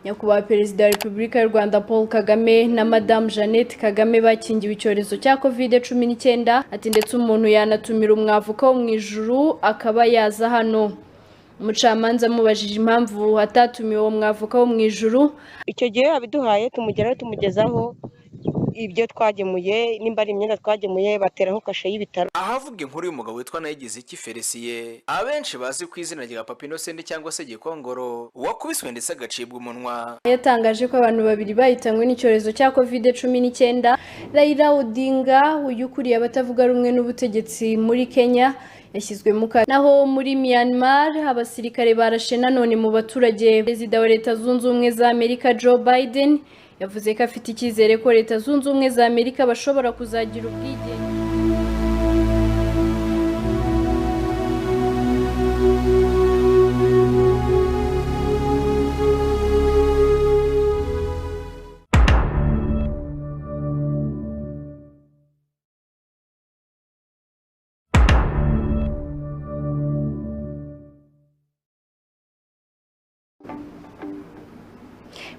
nyakubahwa perezida wa Repubulika y'u Rwanda Paul Kagame na Madame Jeannette Kagame bakingiwe icyorezo cya COVID-19 ati ndetse umuntu yanatumira umwavuka wo mu ijuru akaba yaza hano. Umucamanza amubajije impamvu atatumiwe uwo mwavuka wo mu ijuru. Icyo gihe abiduhaye tumugeraho tumugezaho ibyo twagemuye, nimba ari imyenda twagemuye bateraho kashe y'ibitaro. Ahavuga inkuru y'umugabo witwa Nayigiziki Felicien abenshi bazi ku izina rya Papa Innocent cyangwa se Gikongoro wakubiswe ndetse agacibwa umunwa. Yatangaje ko abantu babiri bahitanywe n'icyorezo cya COVID-19. Raila Odinga uyukuriye abatavuga rumwe n'ubutegetsi muri Kenya yashyizwe mu kato. Naho muri Myanmar abasirikare barashe nanone mu baturage. Perezida wa Leta Zunze Ubumwe za Amerika Joe Biden yavuze ko afite icyizere ko Leta Zunze Ubumwe za Amerika bashobora kuzagira ubwigenge.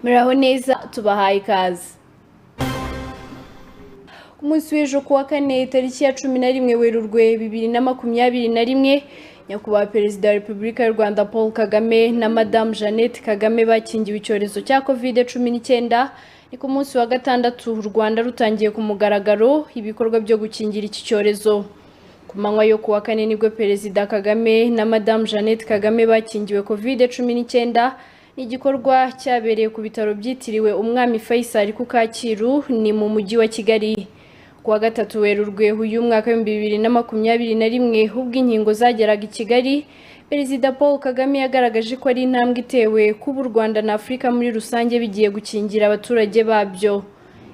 Muraho neza tubahaye ikaze. Ku munsi w'ejo kuwa kane tariki ya 11 Werurwe 2021 nyakubahwa perezida wa Repubulika y'u Rwanda Paul Kagame na Madame Jeannette Kagame bakingiwe icyorezo cya COVID-19. Ni ku munsi wa gatandatu u Rwanda rutangiye ku mugaragaro ibikorwa byo gukingira iki cyorezo. Ku manywa yo kuwa kane nibwo perezida Kagame na Madame Jeannette Kagame bakingiwe COVID-19. Igikorwa cyabereye ku bitaro byitiriwe Umwami Faisal ku Kacyiru ni mu mujyi wa Kigali. Kuwa gatatu Werurwe uyu mwaka wa 2021 ubwo inkingo zageraga i Kigali, Perezida Paul Kagame yagaragaje ko ari intambwe itewe kuba u Rwanda na Afurika muri rusange bigiye gukingira abaturage babyo.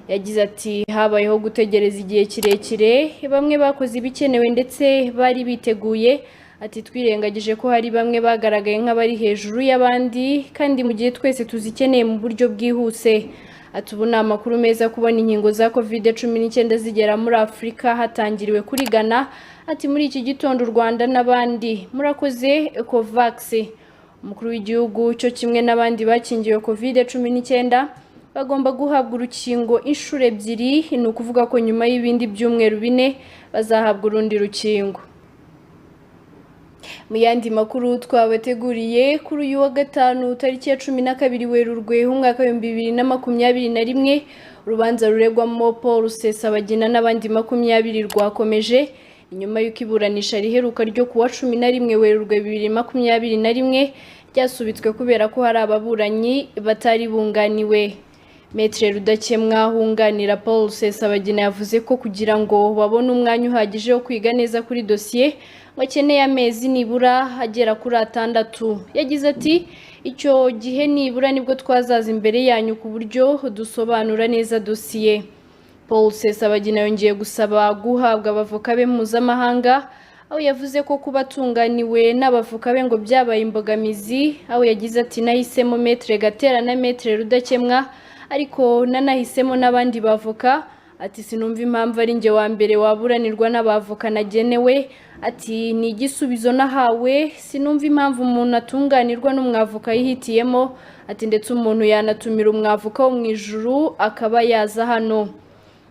Yagize ati habayeho gutegereza igihe kirekire, bamwe bakoze ibikenewe ndetse bari biteguye. Ati twirengagije ko hari bamwe bagaragaye nk'abari hejuru y'abandi kandi mu gihe twese tuzikeneye mu buryo bwihuse. Ati ubu ni amakuru meza kubona inkingo za COVID-19 zigera muri Afurika hatangiriwe kuri Ghana. Ati muri iki gitondo u Rwanda n'abandi murakoze Covax. Umukuru w'igihugu cyo kimwe n'abandi bakingiwe COVID-19 bagomba guhabwa urukingo inshuro ebyiri, ni ukuvuga ko nyuma y'ibindi byumweru 4 bazahabwa urundi rukingo. Mu yandi makuru twabateguriye kuri uyu wa gatanu tariki ya 12 Werurwe umwaka wa 2021 urubanza ruregwamo Paul Rusesabagina n'abandi 20 rwakomeje inyuma y'uko iburanisha riheruka ryo kuwa 11 Werurwe 2021 ryasubitswe kubera ko hari ababuranyi batari bunganiwe. Maître Rudakemwa wunganira Paul Rusesabagina yavuze ko kugira ngo babone umwanya uhagije wo kwiga neza kuri dossier bakeneye amezi nibura agera kuri 6. Yagize ati icyo gihe nibura nibwo twazaza imbere yanyu ku buryo dusobanura neza dossier. Paul Rusesabagina yongeye gusaba guhabwa abavoka be mpuzamahanga, aho yavuze ko kubatunganiwe n'abavoka be ngo byabaye imbogamizi, aho yagize ati nahisemo Maître Gatera na Maître Rudakemwa ariko nanahisemo n'abandi bavoka. Ati sinumva impamvu ari nge wa mbere waburanirwa n'abavoka nagenewe. Ati ni igisubizo nahawe, sinumva impamvu umuntu atunganirwa n'umwavoka yihitiyemo. Ati ndetse umuntu yanatumira umwavoka wo mu ijuru akaba yaza hano.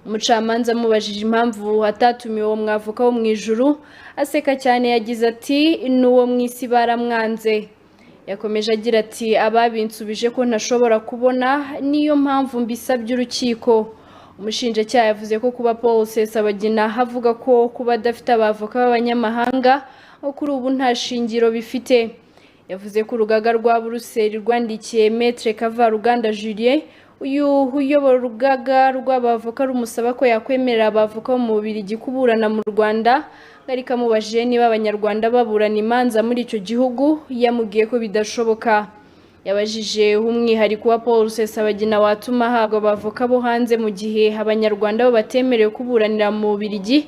Umucamanza amubajije impamvu atatumiwe uwo mwavuka wo mu ijuru aseka cyane yagize ati n'uwo mwisi baramwanze. Yakomeje agira ati ababinsubije ko ntashobora kubona niyo mpamvu mbisabye urukiko. Umushinjacyaha yavuze ko kuba Paul Rusesabagina havuga ko kuba adafite abavoka b'abanyamahanga kuri ubu nta shingiro bifite. Yavuze ko urugaga rwa Buruseli rwandikiye Maître Kavaruganda Julien uyu uyobora urugaga rw'abavoka rumusaba ko yakwemerera abavoka mu Bubiligi kuburana mu Rwanda, ariko amubajije niba abanyarwanda baburana imanza muri icyo gihugu yamubwiye ko bidashoboka. Yabajije umwihariko wa Paul Rusesabagina watuma ahabwa abavoka bo hanze mu gihe abanyarwanda bo batemerewe kuburanira mu Bubiligi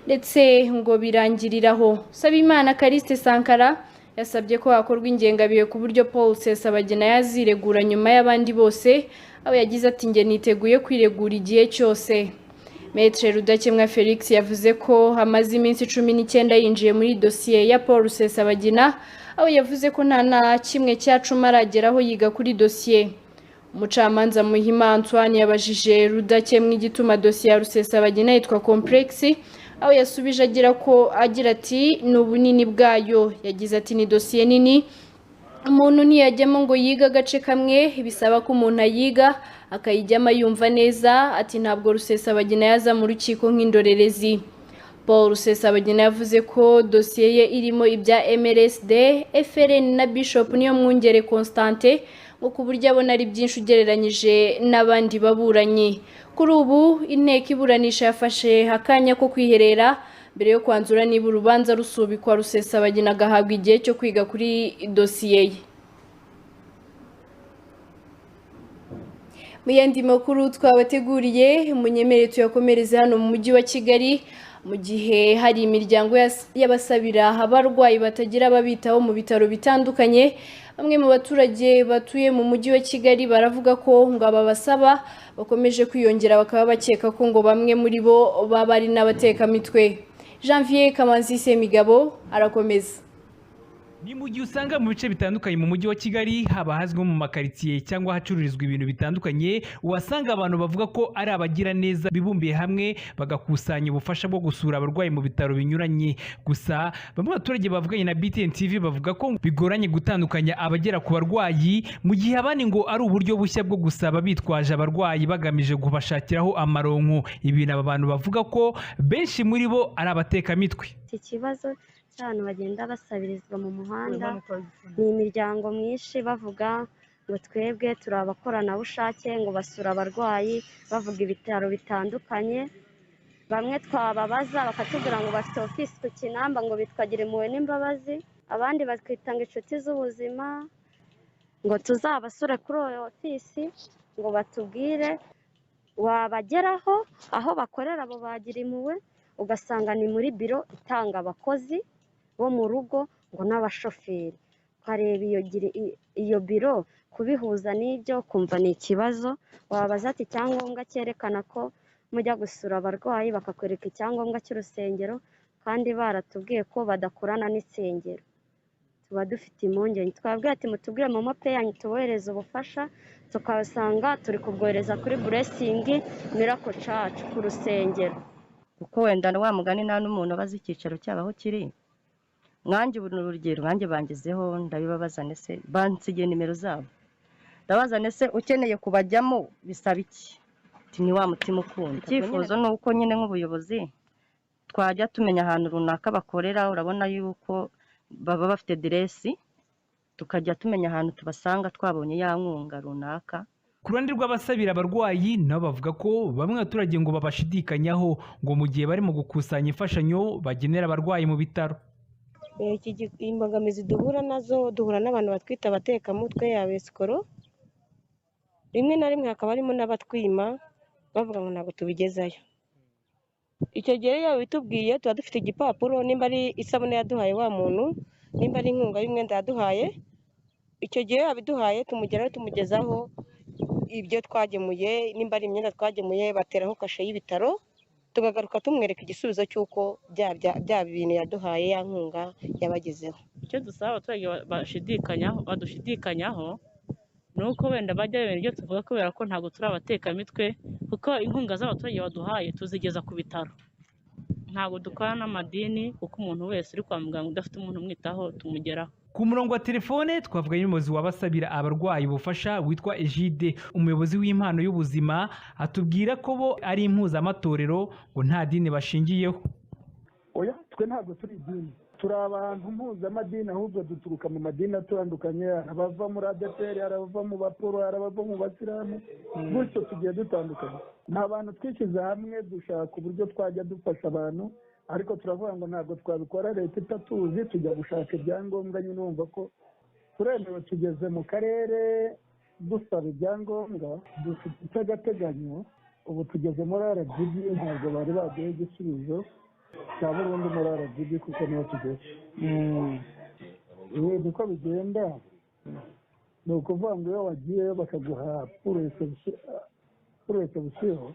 ndetse ngo birangiriraho. Sabimana Kariste Sankara yasabye ko hakorwa ingengabihe ku buryo Paul Rusesabagina yaziregura nyuma y'abandi bose, aho yagize ati nge niteguye kwiregura igihe cyose. Maître Rudakemwa Felix yavuze ko hamaze iminsi 19 yinjiye muri dossier ya Paul Rusesabagina, aho yavuze ko nta na kimwe cyacuma arageraho yiga kuri dossier. umucamanza Muhima Antoine yabajije Rudakemwa igituma dosiye ya Rusesabagina yitwa complexe aho yasubije agira ati n'ubunini bwayo yagize ati ni dosiye nini umuntu ntiyajyamo ngo yiga agace kamwe bisaba ko umuntu ayiga akayijyamo yumva neza ati ntabwo Rusesabagina yaza mu rukiko nk'indorerezi. Paul Rusesabagina yavuze ko dosiye ye irimo ibya MRSD, FRN na Bishop niyo mwungere Constante ngo ku buryo abona ari byinshi ugereranyije n'abandi baburanyi. Kuri ubu inteko iburanisha yafashe akanya ko kwiherera mbere yo kwanzura niba urubanza rusubikwa Rusesabagina agahabwa igihe cyo kwiga kuri dosiye ye. Mu yandi makuru twabateguriye munyemere tuyakomereze hano mu mujyi wa Kigali mu gihe hari imiryango y'abasabira abarwayi batagira ababitaho mu bitaro bitandukanye. Bamwe mu baturage batuye mu mujyi wa Kigali baravuga ko ngo ababasaba bakomeje kwiyongera bakaba bakeka ko ngo bamwe muri bo baba ari n'abatekamitwe. Janvier Kamanzi Semigabo arakomeza. Ni mu gihe usanga mu bice bitandukanye mu mujyi wa Kigali haba hazwi mu makaritsiye cyangwa hacururizwa ibintu bitandukanye wasanga abantu bavuga ko ari abagira neza bibumbiye hamwe bagakusanya ubufasha bwo gusura abarwayi mu bitaro binyuranye. Gusa bamwe abaturage bavuganye na BTN TV bavuga ko bigoranye gutandukanya abagera ku barwayi mu gihe abandi ngo ari uburyo bushya bwo gusaba bitwaje abarwayi bagamije kubashakiraho amaronko. Ibintu aba bantu bavuga ko benshi muri bo ari abatekamitwe. Iki kibazo cyane bagenda basabirizwa mu muhanda ni imiryango myinshi bavuga ngo twebwe turi abakoranabushake ngo basura abarwayi bavuga ibitaro bitandukanye. Bamwe twababaza bakatubwira ngo bafite ofisi ku Kinamba ngo bitwagira impuhwe n'imbabazi, abandi batwitanga inshuti z'ubuzima ngo tuzabasure kuri iyo ofisi ngo batubwire wabageraho aho bakorera abo bagira impuhwe ugasanga ni muri biro itanga abakozi bo mu rugo ngo n'abashoferi. Ukareba iyo biro kubihuza n'ibyo kumva ni ikibazo. Wabaza ati icyangombwa cyerekana ko mujya gusura abarwayi bakakwereka icyangombwa cy'urusengero kandi baratubwiye ko badakorana n'isengero. Tuba dufite impungenge, twabwiye ati mutubwire momo pay yanyu tubohereze ubufasha tukabasanga turi kubwohereza kuri Blessing Miracle Church ku rusengero. Kuko wenda wa mugani nta n'umuntu abazi icyicaro cyabo aho kiri. Mwanjye ubu urugero mwanjye bangezeho ndabibabaza nese bansigiye nimero zabo. Ndabaza nese ukeneye kubajyamo bisaba iki? Ati ni wa mutima ukunda. Icyifuzo ni uko nyine nk'ubuyobozi twajya tumenya ahantu runaka bakorera, urabona yuko baba bafite diresi tukajya tumenya ahantu tubasanga twabonye ya nkunga runaka. Ku ruhande rw'abasabira abarwayi nabo bavuga ko bamwe abaturage ngo babashidikanyaho ngo mu gihe bari mu gukusanya imfashanyo bagenera abarwayi mu bitaro. Imbogamizi duhura nazo, duhura n'abantu batwita abatekamutwe ya besikoro. Rimwe na rimwe hakaba harimo n'abatwima bavuga ngo ntabwo tubigezayo. Icyo gihe iyo bitubwiye tuba dufite igipapuro nimba ari isabune yaduhaye wa muntu, nimba ari inkunga y'umwenda yaduhaye. Icyo gihe yabiduhaye tumugeraho tumugezaho ibyo twagemuye, nimba ari imyenda twagemuye bateraho kashe y'ibitaro tugagaruka tumwereka igisubizo cy'uko bya bintu yaduhaye ya nkunga yabagezeho. Icyo dusaba abaturage badushidikanyaho ni uko wenda bajya bemera ibyo tuvuga kubera ko ntabwo turi abatekamitwe, kuko inkunga z'abaturage baduhaye tuzigeza ku bitaro. Ntabwo dukorana n'amadini kuko umuntu wese uri kwa muganga udafite umuntu umwitaho tumugeraho. Ku murongo wa telefone twavuganye n'umuyobozi wabasabira abarwayi ubufasha witwa Egide, umuyobozi w'impano y'ubuzima, atubwira ko bo ari impuzamatorero ngo nta dini bashingiyeho. Oya, twe ntabwo turi idini, turi abantu mpuzamadini, ahubwo duturuka mu madini atandukanye, abava muri ADEPR, abava mu baporo, abava mu basilamu, gutyo tugiye dutandukanye. Ni abantu twishyize hamwe dushaka uburyo twajya dufasha abantu, ariko turavuga ngo ntabwo twabikora leta itatuzi, tujya gushaka ibyangombwa. Nyine wumva ko turemewe, tugeze mu karere dusaba ibyangombwa, dufite icy'agateganyo, ubu tugeze muri RGB, ntabwo bari baduhe igisubizo cya burundu muri RGB kuko niho tugeze. Uko bigenda ni ukuvuga ngo iyo wagiyeyo bakaguha pour reception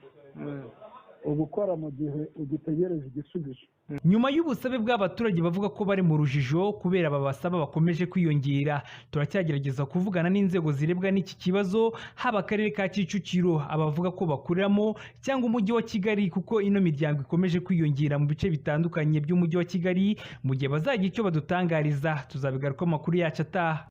ubukora mu gihe ugitegereje igisubizo. Nyuma y'ubusabe bw'abaturage bavuga ko bari mu rujijo kubera babasaba bakomeje kwiyongera, turacyagerageza kuvugana n'inzego zirebwa n'iki kibazo, haba akarere ka Kicukiro, abavuga ko bakuriramo cyangwa umujyi wa Kigali, kuko ino miryango ikomeje kwiyongera mu bice bitandukanye by'umujyi wa Kigali. Mu gihe bazagira icyo badutangariza tuzabigaruka amakuru yacu ataha.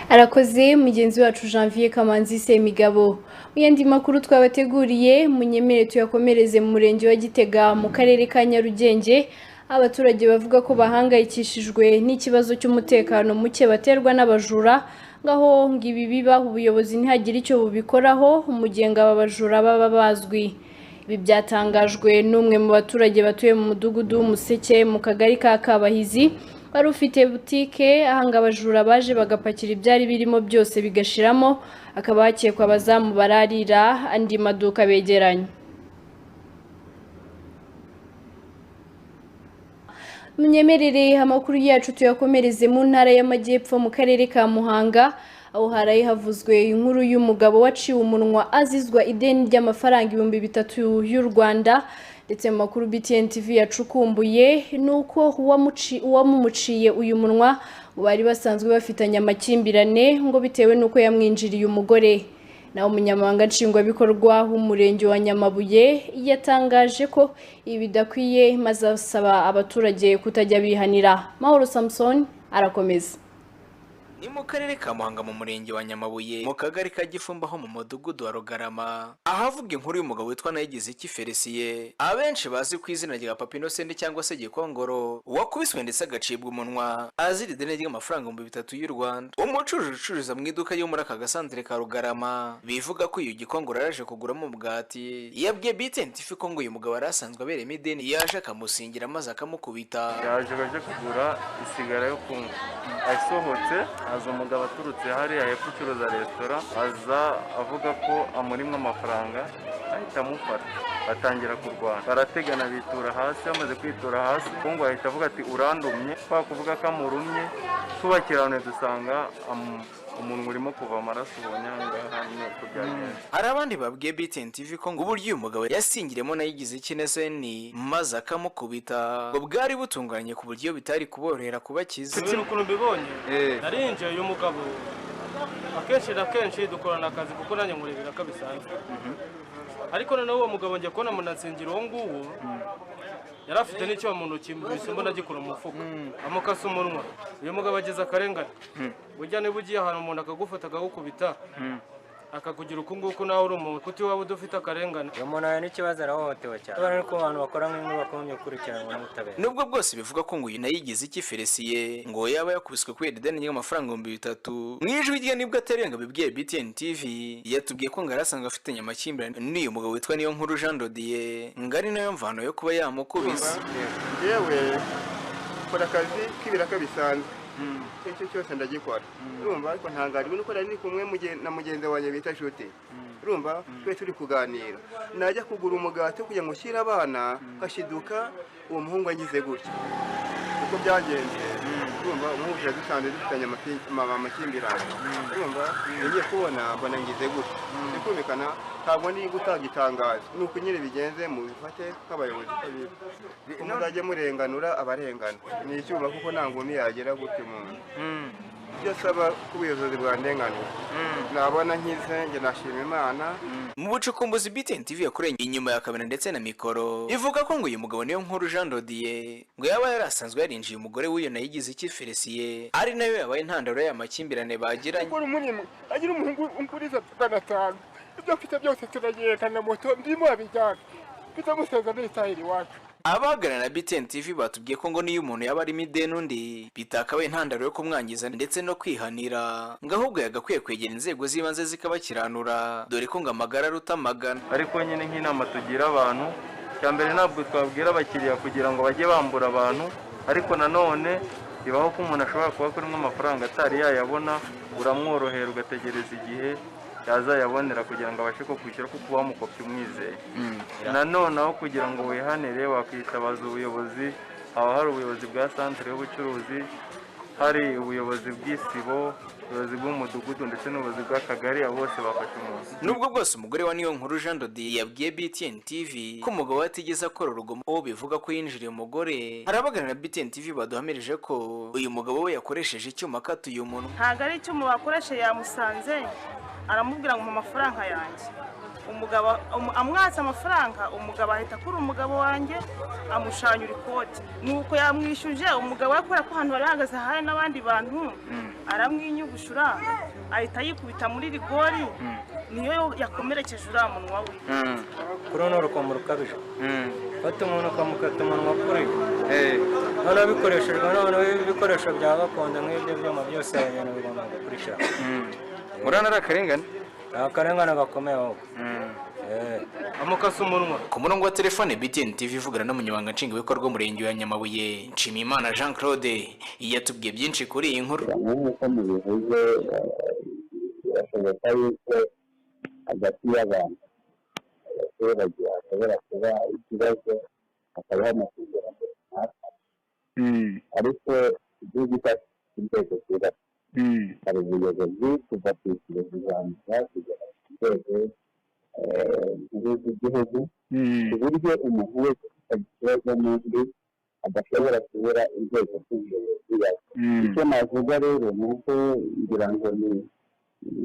Arakoze mugenzi wacu Janvier Kamanzi Semigabo. Uyandi makuru twabateguriye munyemere tuyakomereze mu murenge wa Gitega mu karere ka Nyarugenge. Abaturage bavuga ko bahangayikishijwe n'ikibazo cy'umutekano muke baterwa n'abajura, ngaho ngibi biba ubuyobozi ntihagire icyo bubikoraho, umugenga w'abajura baba bazwi. Ibi byatangajwe n'umwe mu baturage batuye mu mudugudu w'Umuseke mu kagari ka Kabahizi, wari ufite butike ahanga abajura baje bagapakira ibyari birimo byose bigashiramo, akaba hakekwa abazamu bararira andi maduka begeranye. Munyemerere amakuru yacu tuyakomereze mu ntara y'Amajyepfo mu karere ka Muhanga, aho haraye havuzwe inkuru y'umugabo waciwe umunwa azizwa ideni ry'amafaranga 3,000 y'u Rwanda. Ndetse mu makuru BTN TV yacukumbuye nuko uwamumuciye uyu munwa bari basanzwe bafitanye amakimbirane ngo bitewe nuko yamwinjiriye umugore. Naho umunyamabanga nshingwabikorwa w'umurenge wa Nyamabuye yatangaje ko ibi bidakwiye, maze asaba abaturage kutajya bihanira. Mahoro Samson arakomeza. Ni mu karere ka Muhanga mu murenge wa Nyamabuye mu kagari ka Gifumba ho mu mudugudu wa Rugarama, ahavuga inkuru y'umugabo witwa Nayigiziki Felicien, abenshi bazi ku izina rya Papa Innocent cyangwa se Gikongoro, wakubiswe ndetse agacibwa umunwa azira ideni ry'amafaranga 3,000 y'u Rwanda. Umucuruzi ucururiza mu iduka yo muri aka gasantere ka Rugarama bivuga ko uyu Gikongoro yaje kuguramo umugati, yabwiye BTN TV ko ngo uyu mugabo arasanzwe abereye ideni, yaje akamusingira maze akamukubita. Yaje kugura isigara yo kunywa, asohotse aza umugabo aturutse hariya hepfo ucuruza resitora, aza avuga ko amurimwe amafaranga, ahita amufata batangira kurwana, barategana bitura hasi. Bamaze kwitura hasi ngo ahita avuga ati urandumye, kwa kuvuga ko amurumye, tubakirane dusanga umuntu urimo kuva amaraso ubonyangaha nuko byagenze. Hari abandi babwiye BTN TV ko ngo uburyo uyu mugabo yasingiremo Nayigiziki Felicien maze akamukubita ngo bwari butunganye ku buryo bitari kuborohera kubakiza. Ukuntu mbibonye narinje uyu mugabo akenshi na kenshi dukorana akazi kuko nanjye nkurebera ko bisanzwe, ariko noneho uwo mugabo njye kubona munatsingira uwo nguwo yari afite n'icyo mu ntoki mbona agikura mu mufuka, amukasa umunwa. Uyu mugabo ageze akarengane, burya niba ugiye ahantu umuntu akagufata akagukubita akakugira uku nguku nawe uri umuntu kuti waba udufite akarengane. Uyu muntu ari n'ikibazo arahohotewe cyane, abana ko abantu bakora nk'imwe bakomye gukurikiranwa n'ubutabera. Nubwo bwose bivuga ko ngo uyu Nayigiziki Felicien ngo yaba yakubiswe kubera ideni ry'amafaranga 3,000, mu ijwi rye nibwo aterenga bibwiye BTN TV yatubwiye ko ngo arasanzwe afitanye amakimbirane n'uyu mugabo witwa Niyonkuru Jean Dodier, ngo ari nayo mvano yo kuba yamukubise. Yewe kora akazi k'ibiraka bisanzwe, icyo cyose ndagikora, urumva. Ariko ntangajwe nuko nari kumwe na mugenzi wanjye bita Nshuti, urumva, twe turi kuganira, najya kugura umugati kugira ngo ushyire abana, hashiduka uwo muhungu agize gutya, uko byagenze, urumva. Umuhungu dusanzwe dufitanye amakimbirane, urumva. Ngiye kubona mbona ngize gutya, bikumvikana ntabwo ndi gutanga itangazo, nuko nyine bigenze mu bifate nk'abayobozi ko muzajye murenganura abarengana. Ni icyuma kuko nta ngumi yagera gutya umuntu. Ibyo asaba ko ubuyobozi bwandenganura nabona nkize, njye nashima Imana. Mu bucukumbuzi BTN TV yakoreye inyuma ya kamera ndetse na mikoro, ivuga ko ngo uyu mugabo Niyonkuru Jean Dodier ngo yaba yarasanzwe yarinjiye umugore w'uyu Nayigiziki Felicien, ari nayo yabaye intandaro y'amakimbirane bagiranye. Agira umuhungu umpuriza 500, ibyo mfite byose turagenda na moto ndimo abijyana, mfite musaza n'itahiri iwacu. Abaganira na BTN TV batubwiye ko ngo niyo umuntu yaba arimo ideni undi bitakabaye intandaro yo kumwangiza ndetse no kwihanira, ngo ahubwo yagakwiye kwegera inzego z'ibanze zikabakiranura, dore ko ngo amagara aruta amagana. Ariko nyine nk'inama tugira abantu, cyambere ntabwo twabwira abakiriya kugira ngo bajye bambura abantu, ariko nanone bibaho ko umuntu ashobora kuba kurimo amafaranga atari yayabona, uramworohera ugategereza igihe yazayabonera kugira ngo abashe ko kwishyura kuko wamukopye umwizeye. Nanone aho kugira ngo wihanire wakwitabaza ubuyobozi, haba hari ubuyobozi bwa santere y'ubucuruzi, hari ubuyobozi bw'isibo, ubuyobozi bw'umudugudu ndetse n'ubuyobozi bw'akagari, abo bose bafashe umuntu. Nubwo bwose umugore wa Niyonkuru Jean Dodi yabwiye BTN TV ko umugabo we atigeze akora urugomo, uwo bivuga ko yinjiriye umugore, harabaganira BTN TV baduhamirije ko uyu mugabo we yakoresheje icyuma akatuye umuntu. Ntabwo ari icyuma bakoresheje, yamusanze aramubwira ngo mu mafaranga yanjye. Umugabo amwatsa amafaranga, umugabo ahita kuri umugabo wanjye amushanyura ikoti, nuko yamwishyuje. Umugabo yakora ko ahantu bari hagaze hari n'abandi bantu, aramwinyugushura ahita yikubita muri rigori, niyo yakomerekeje uriya munwa we. Kuri uno rukomo rukabije fata umuntu ukamukata umunwa kuri noneho bikoreshejwe noneho ibikoresho bya gakondo nk'ibyo byuma byose ibintu bigomba gukurikira. Murana ari akarengane? Akarengane gakomeye ahubwo. Amukasa umunwa. Ku murongo wa telefone BTN TV ivugana n'umunyamabanga nshingwabikorwa w'umurenge wa Nyamabuye Nshimiyimana Jean Claude yatubwiye byinshi kuri iyi nkuru. Nk'uko mubivuze, birashoboka yuko hagati y'abantu abaturage hashobora kuba ikibazo, hakabaho amasezerano runaka, ariko igihugu cyacu inzego zubatse, hari ubuyobozi kuva ku kigero kuzamuka kugera ku rwego rw'igihugu, ku buryo umuntu wese ufite ikibazo n'undi adashobora kubura inzego z'ubuyobozi. Icyo navuga rero ni uko ngira ngo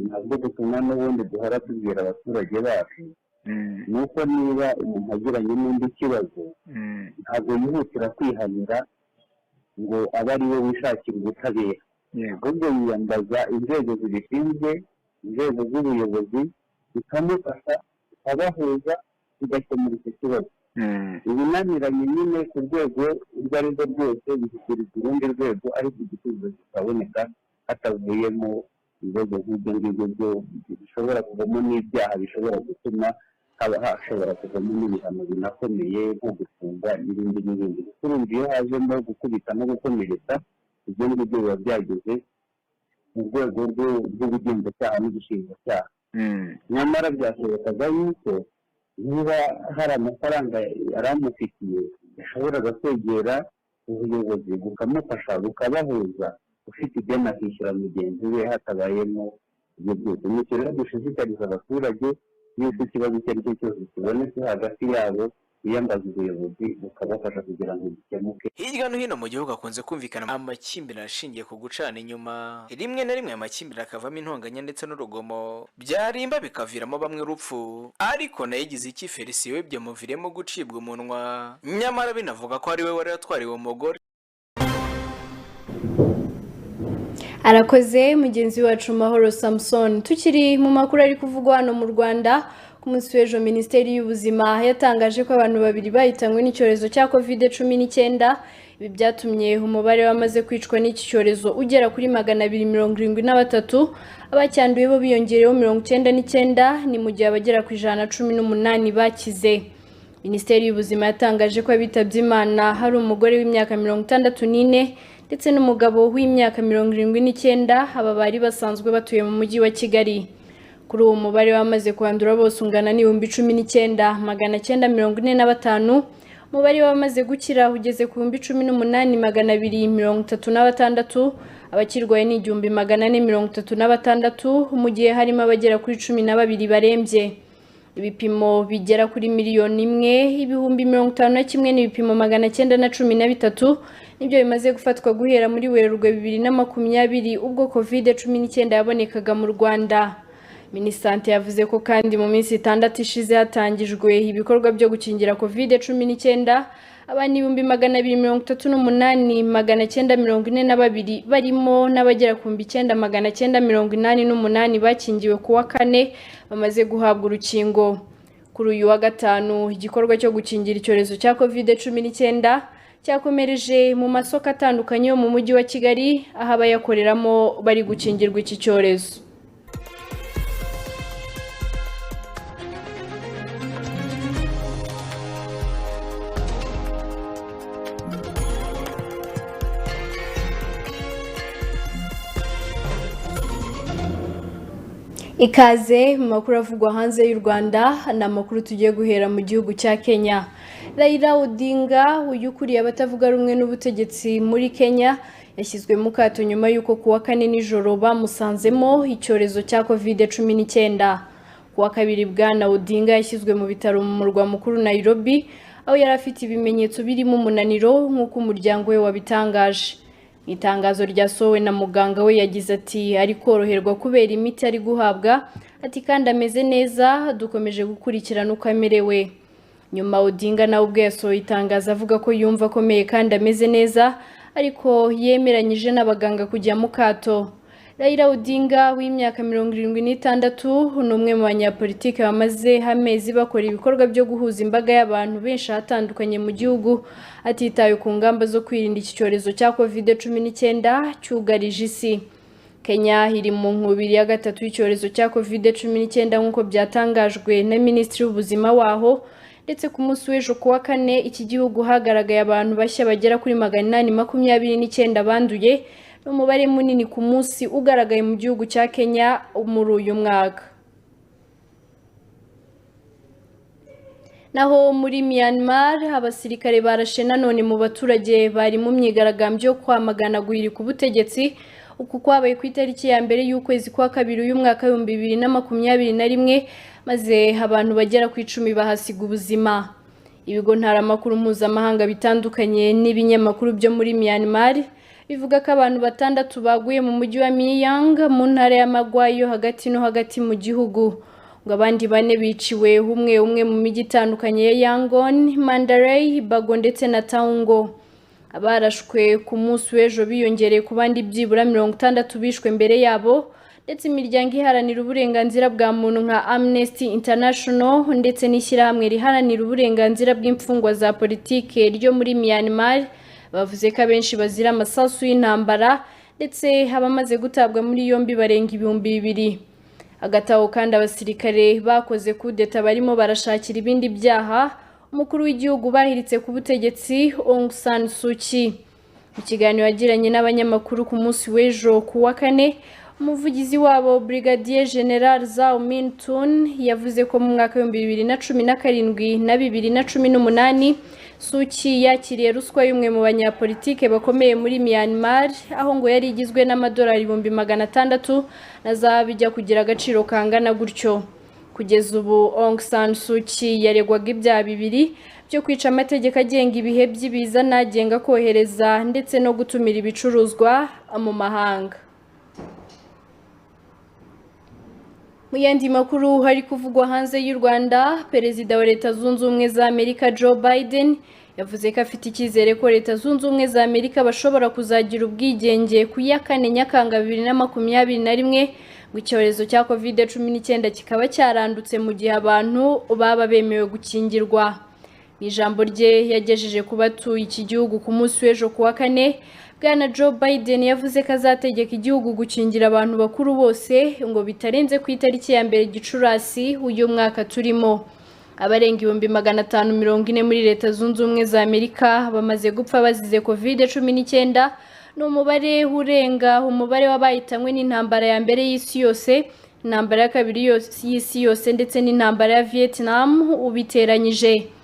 ntabwo dutuma n'ubundi duhora tubwira abaturage bacu, ni uko niba umuntu agiranye n'undi kibazo ntabwo yihutira kwihanira ngo abe ari we wishakira ubutabera, ahubwo yiyambaza inzego zibishinzwe, inzego z'ubuyobozi zikamufasha, zikabahuza, zigakemura icyo kibazo. Ibinaniranye nyine ku rwego urwo ari rwo rwose bishyikirizwa urundi rwego, ariko igisubizo kikaboneka hatavuyemo ibibazo nk'ibyo ngibyo byo bishobora kuvamo n'ibyaha bishobora gutuma haba hashobora kuvamo n'ibihano binakomeye nko gufunga n'ibindi n'ibindi. Urumva iyo hajemo gukubita no gukomeretsa, ibyo ngibyo biba byageze mu rwego rw'ubugenzacyaha n'ubushinjacyaha. Nyamara byashobokaga yuko niba hari amafaranga yari amufitiye, yashoboraga kwegera ubuyobozi bukamufasha, bukabahuza, ufite ideni akishyura mugenzi we hatabayemo ibyo byose. Nicyo rero dushishikariza abaturage yuko ikibazo icyo ari cyo cyose kibonetse hagati yabo, biyambaza ubuyobozi bukabafasha kugira ngo gikemuke. Hirya no hino mu gihugu hakunze kumvikana amakimbirane ashingiye ku gucana inyuma, rimwe na rimwe amakimbirane akavamo intonganya ndetse n'urugomo, byarimba bikaviramo bamwe urupfu. Ariko Nayigize iki Felicien we byamuviremo gucibwa umunwa, nyamara binavuga ko ari we wari yatwariwe umugore. Arakoze mugenzi wacu Mahoro Samson. Tukiri mu makuru ari kuvugwa hano mu Rwanda, ku munsi w'ejo Minisiteri y'Ubuzima yatangaje ko abantu babiri bahitanywe n'icyorezo cya COVID-19. Ibi byatumye umubare wamaze kwicwa n'iki cyorezo ugera kuri 273, abacyanduye bo biyongereyeho 99, ni mu gihe abagera ku 118 bakize. Minisiteri y'Ubuzima yatangaje ko abitabye Imana hari umugore w'imyaka 64 ndetse n'umugabo w'imyaka 79, aba bari basanzwe batuye mu mujyi wa Kigali. Kuri uwo mubare wamaze kwandura bose ungana n'ibihumbi 19,945, umubare wamaze gukira ugeze ku 18,236, abakirwaye ni 436, mu gihe harimo abagera kuri 12 barembye. Ibipimo bigera kuri 1,051,051 n'ibipimo 913 nibyo bimaze gufatwa guhera muri Werurwe 2020 ubwo COVID-19 yabonekaga mu Rwanda. Minisante yavuze ko kandi mu minsi 6 ishize hatangijwe ibikorwa byo gukingira COVID-19, abantu 238,942 barimo n'abagera ku 9,988 bakingiwe kuwa 4 bamaze guhabwa urukingo. Kuri uyu wa gatanu igikorwa cyo gukingira icyorezo cya COVID-19 cyakomereje mu masoko atandukanye yo mu mujyi wa Kigali, aho abayakoreramo bari gukingirwa iki cyorezo. Ikaze mu makuru avugwa hanze y'u Rwanda, na makuru tugiye guhera mu gihugu cya Kenya. Raila Odinga uyu ukuriye abatavuga rumwe n'ubutegetsi muri Kenya yashyizwe mu kato nyuma y'uko kuwa kane nijoro bamusanzemo icyorezo cya COVID-19. Kuwa kabiri bwana Odinga yashyizwe mu bitaro mu murwa mukuru Nairobi aho yari afite ibimenyetso birimo umunaniro nk'uko umuryango we wabitangaje. Itangazo ryasohowe na muganga we yagize ati ari koroherwa kubera imiti ari guhabwa, ati kandi ameze neza, dukomeje gukurikirana uko amerewe. Nyuma Odinga nawe ubwe yasohoye itangazo avuga ko yumva akomeye kandi ameze neza, ariko yemeranyije n'abaganga kujya mu kato. Raila Odinga w'imyaka 76 ni umwe mu banyapolitiki bamaze amezi bakora ibikorwa byo guhuza imbaga y'abantu benshi hatandukanye mu gihugu, atitaye ku ngamba zo kwirinda iki cyorezo cya COVID-19 cyugarije isi. Kenya iri mu nkubiri ya gatatu y'icyorezo cya COVID-19 nk'uko byatangajwe na Minisitiri w'Ubuzima waho, ndetse ku munsi w'ejo kuwa kane iki gihugu hagaragaye abantu bashya bagera kuri 829 banduye, umubare munini ku munsi ugaragaye mu gihugu cya Kenya muri uyu mwaka. Naho muri Myanmar abasirikare barashe nanone mu baturage bari mu myigaragambyo kwamagana guhirika ubutegetsi, uku kwabaye ku itariki ya mbere y'ukwezi kwa kabiri uyu mwaka 2021, maze abantu bagera ku 10 bahasiga ubuzima. Ibigo ntaramakuru mpuzamahanga bitandukanye n'ibinyamakuru byo muri Myanmar bivuga ko abantu 6 baguye mu mujyi wa Myang mu ntara y'Amagwayo hagati no hagati mu gihugu, ngo abandi 4 biciwe umwe mu mijyi itandukanye ya Yangon, Mandalay, Bago ndetse na Taungo. Abarashwe ku munsi w'ejo biyongereye ku bandi byibura 60 bishwe mbere yabo, ndetse imiryango iharanira uburenganzira bwa muntu nka Amnesty International ndetse n'ishyirahamwe riharanira uburenganzira bw'imfungwa za politike ryo muri Myanmar bavuze ko abenshi bazira amasasu y'intambara, ndetse abamaze gutabwa muri yombi barenga 2,000. Agataho kandi abasirikare bakoze kudeta barimo barashakira ibindi byaha umukuru w'igihugu bahiritse ku butegetsi Aung San Suu Kyi. Mu kiganiro yagiranye n'abanyamakuru ku munsi w'ejo kuwa kane, umuvugizi wabo Brigadier General Zhao Min Tun yavuze ko mu mwaka 2017 na 2018 Suu Kyi yakiriye ruswa y'umwe mu banyapolitike bakomeye muri Myanmar, aho ngo yari igizwe n'amadolari 600 na zahabu ijya kugira agaciro kangana gutyo. Kugeza ubu Aung San Suu Kyi yaregwaga ibyaha 2 byo kwica amategeko agenga ibihe by'ibiza n'agenga kohereza ndetse no gutumira ibicuruzwa mu mahanga. Mu yandi makuru hari kuvugwa hanze y'u Rwanda, Perezida wa Leta Zunze Ubumwe za Amerika Joe Biden yavuze ko afite icyizere ko Leta Zunze Ubumwe za Amerika bashobora kuzagira ubwigenge ku ya 4 Nyakanga 2021, ngo icyorezo cya COVID-19 kikaba cyarandutse mu gihe abantu baba bemewe gukingirwa. Ni ijambo rye yagejeje ku batuye iki gihugu ku munsi w'ejo kuwa kane, Bwana Joe Biden yavuze ko azategeka igihugu gukingira abantu bakuru bose ngo bitarenze ku itariki ya mbere Gicurasi uyu mwaka turimo. Abarenga 540 muri Leta Zunze Ubumwe za Amerika bamaze gupfa bazize COVID-19, n'umubare urenga umubare w'abahitanwe n'intambara ya mbere y'isi yose, intambara ya kabiri y'isi yose ndetse n'intambara ya Vietnam ubiteranyije.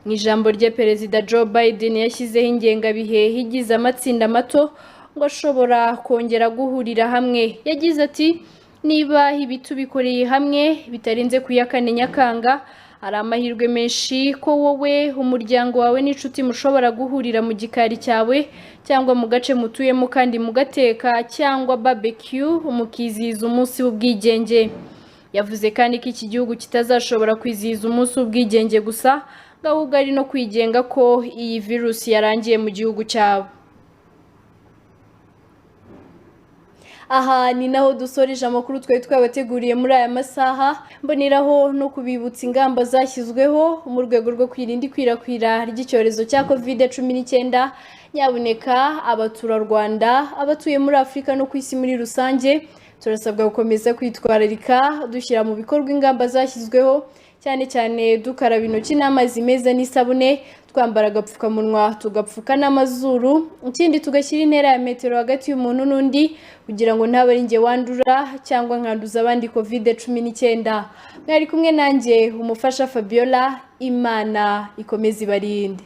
Mu ijambo rye Perezida Joe Biden yashyizeho ingengabihe higize amatsinda mato ngo ashobora kongera guhurira hamwe. Yagize ati niba ibi tubikoreye hamwe bitarenze ku ya 4 Nyakanga, hari amahirwe menshi ko wowe, umuryango wawe n'inshuti mushobora guhurira mu gikari cyawe cyangwa mu gace mutuyemo kandi mugateka cyangwa barbecue mukizihiza umunsi w'ubwigenge. Yavuze kandi ko iki gihugu kitazashobora kwizihiza umunsi w'ubwigenge gusa, ahubwo ari no kwigenga ko iyi virusi yarangiye mu gihugu cyabo. Aha ni naho dusoreje amakuru twari twabateguriye muri aya masaha, mboneraho no kubibutsa ingamba zashyizweho mu rwego rwo kwirinda ikwirakwira ry'icyorezo cya COVID-19. Nyabuneka abaturarwanda, abatuye muri Afurika no ku isi muri rusange, turasabwa gukomeza kwitwararika dushyira mu bikorwa ingamba zashyizweho, cyane cyane dukaraba intoki n'amazi meza n'isabune, twambara agapfukamunwa tugapfuka n'amazuru ikindi tugashyira intera ya metero hagati y'umuntu n'undi kugira ngo ntabe ari njye wandura cyangwa nkanduza abandi COVID-19 mwari kumwe nanjye umufasha Fabiola Imana ikomeze ibarinde.